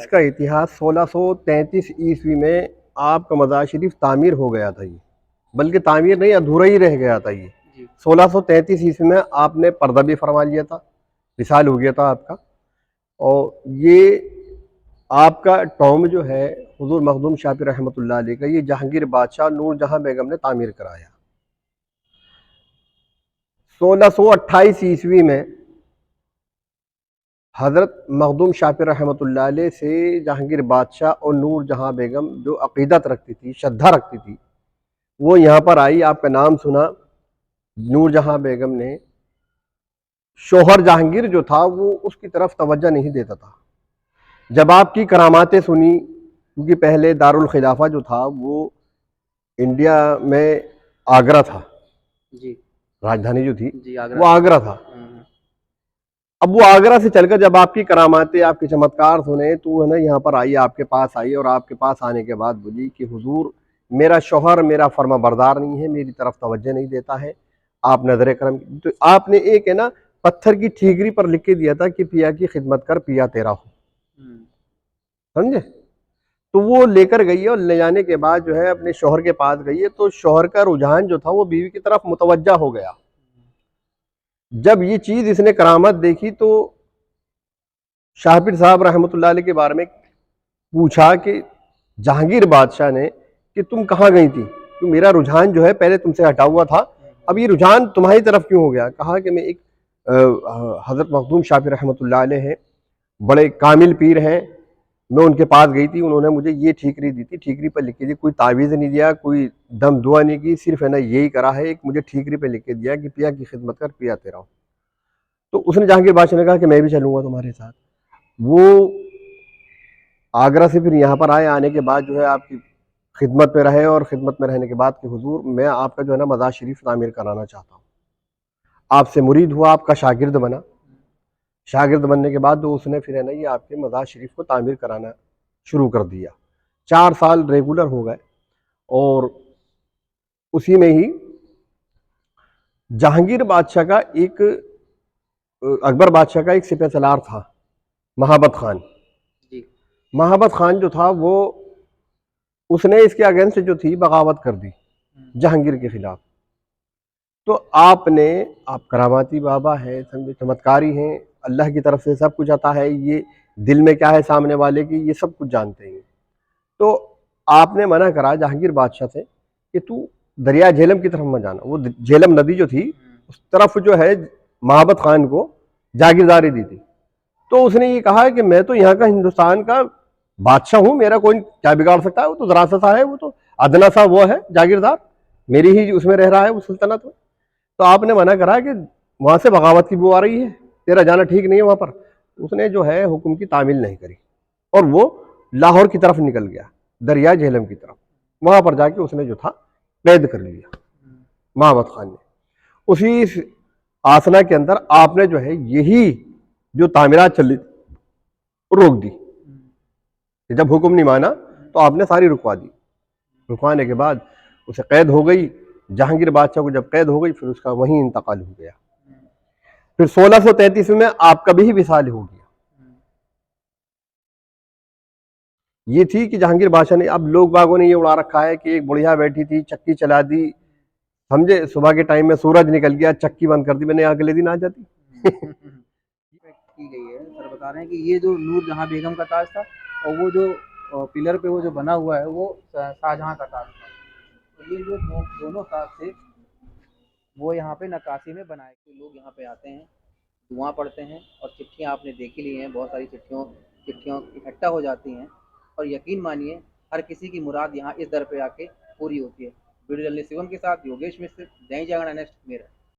اس کا اتہاس 1633 عیسوی میں آپ کا مزار شریف تعمیر ہو گیا تھا، یہ بلکہ تعمیر نہیں، ادھورا ہی رہ گیا تھا یہ۔ 1633 عیسوی میں آپ نے پردہ بھی فرما لیا تھا، وصال ہو گیا تھا آپ کا، اور یہ آپ کا ٹوم جو ہے حضور مخدوم شاہ پیر رحمۃ اللہ علیہ کا، یہ جہانگیر بادشاہ نور جہاں بیگم نے تعمیر کرایا۔ 1628 عیسوی میں حضرت مخدوم شاہ پیر رحمۃ اللہ علیہ سے جہانگیر بادشاہ اور نور جہاں بیگم جو عقیدت رکھتی تھی، شردھا رکھتی تھی، وہ یہاں پر آئی، آپ کا نام سنا۔ نور جہاں بیگم نے شوہر جہانگیر جو تھا وہ اس کی طرف توجہ نہیں دیتا تھا۔ جب آپ کی کراماتیں سنی، کیونکہ پہلے دارالخلافہ جو تھا وہ انڈیا میں آگرہ تھا، جی راجدھانی جو تھی جی آگرہ، وہ آگرہ تھا۔ اب وہ آگرہ سے چل کر جب آپ کی کراماتیں، آپ کے چمتکار سنے، تو ہے نا یہاں پر آئی، آپ کے پاس آئی، اور آپ کے پاس آنے کے بعد بولی کہ حضور میرا شوہر میرا فرما بردار نہیں ہے، میری طرف توجہ نہیں دیتا ہے، آپ نظر کرم۔ تو آپ نے ایک ہے نا پتھر کی ٹھیکری پر لکھ کے دیا تھا کہ پیا کی خدمت کر پیا تیرا ہو، سمجھے؟ تو وہ لے کر گئی ہے، اور لے جانے کے بعد جو ہے اپنے شوہر کے پاس گئی ہے، تو شوہر کا رجحان جو تھا وہ بیوی کی طرف متوجہ ہو گیا۔ جب یہ چیز اس نے کرامت دیکھی تو شاہ پیر صاحب رحمۃ اللہ علیہ کے بارے میں پوچھا کہ جہانگیر بادشاہ نے کہ تم کہاں گئی تھی؟ کہ میرا رجحان جو ہے پہلے تم سے ہٹا ہوا تھا، اب یہ رجحان تمہاری طرف کیوں ہو گیا؟ کہا کہ میں ایک حضرت مخدوم شاہ پیر رحمۃ اللہ علیہ ہیں، بڑے کامل پیر ہیں، میں ان کے پاس گئی تھی، انہوں نے مجھے یہ ٹھیکری دی تھی، ٹھیکری پہ لکھ کے دی، کوئی تعویذ نہیں دیا، کوئی دم دعا نہیں کی، صرف ہے نا یہی کرا ہے، ایک مجھے ٹھیکری پہ لکھ کے دیا کہ پیا کی خدمت کر پیا تیرا ہو۔ تو اس نے جہانگیر بادشاہ نے کہا کہ میں بھی چلوں گا تمہارے ساتھ۔ وہ آگرہ سے پھر یہاں پر آئے، آنے کے بعد جو ہے آپ کی خدمت میں رہے، اور خدمت میں رہنے کے بعد کہ حضور میں آپ کا جو ہے نا مزار شریف تعمیر کرانا چاہتا ہوں۔ آپ سے مرید ہوا، آپ کا شاگرد بنا، شاگرد بننے کے بعد اس نے پھر ہے نا یہ آپ کے مزار شریف کو تعمیر کرانا شروع کر دیا۔ 4 سال ریگولر ہو گئے، اور اسی میں ہی جہانگیر بادشاہ کا ایک، اکبر بادشاہ کا ایک سپہ سالار تھا مہابت خان۔ مہابت خان جو تھا وہ اس نے اس کے اگینسٹ جو تھی بغاوت کر دی جہانگیر کے خلاف۔ تو آپ نے، آپ کراماتی بابا ہیں، سمجھے چمتکاری ہیں، اللہ کی طرف سے سب کچھ آتا ہے، یہ دل میں کیا ہے سامنے والے کی یہ سب کچھ جانتے ہیں۔ تو آپ نے منع کرا جہانگیر بادشاہ سے کہ تو دریا جہلم کی طرف مت جانا۔ وہ جہلم ندی جو تھی اس طرف جو ہے مہابت خان کو جاگیرداری دی تھی۔ تو اس نے یہ کہا کہ میں تو یہاں کا ہندوستان کا بادشاہ ہوں، میرا کوئی کیا بگاڑ سکتا ہے، وہ تو ذرا سا ہے، وہ تو ادنا سا وہ ہے جاگیردار، میری ہی اس میں رہ رہا ہے وہ سلطنت میں۔ تو آپ نے منع کرا کہ وہاں سے بغاوت کی بو آ رہی ہے، تیرا جانا ٹھیک نہیں ہے وہاں پر۔ اس نے جو ہے حکم کی تعمیل نہیں کری، اور وہ لاہور کی طرف نکل گیا، دریا جہلم کی طرف۔ وہاں پر جا کے اس نے جو تھا قید کر لیا مہابت خان نے۔ اسی آسنا کے اندر آپ نے جو ہے یہی جو تعمیرات چل رہی روک دی، جب حکم نہیں مانا تو آپ نے ساری رکوا دی۔ رکوانے کے بعد اسے قید ہو گئی، جہانگیر بادشاہ کو جب قید ہو گئی پھر اس کا وہیں انتقال ہو گیا۔ پھر 1633 میں آپ کا بھی وصال ہو گیا۔ یہ تھی کہ جہانگیر بادشاہ نے، اب لوگ باغوں نے یہ اڑا رکھا ہے کہ ایک بڑھیا بیٹھی تھی، چکی چلا دی، سمجھے، صبح کے ٹائم میں سورج نکل گیا، چکی بند کر دی، میں نے اگلے دن آ جاتی۔ کی گئی ہے سر، بتا رہے ہیں کہ یہ جو نور جہاں بیگم کا تاج تھا، اور وہ جو پلر پہ وہ جو بنا ہوا ہے وہ شاہجہاں کا تاج تھا۔ تو یہ جو دونوں تاج تھے وہ یہاں پہ نقاشی میں بنائے گئے۔ لوگ یہاں پہ آتے ہیں، دعا پڑھتے ہیں، اور چٹھیاں آپ نے دیکھی لی ہیں، بہت ساری چٹھیاں اکٹھا ہو جاتی ہیں، اور یقین مانیے ہر کسی کی مراد یہاں اس در پہ آ کے پوری ہوتی ہے۔ ویڈیو جرنلسٹ شیوم کے ساتھ یوگیش مشر، دینک جاگرن نیکسٹ میرٹھ۔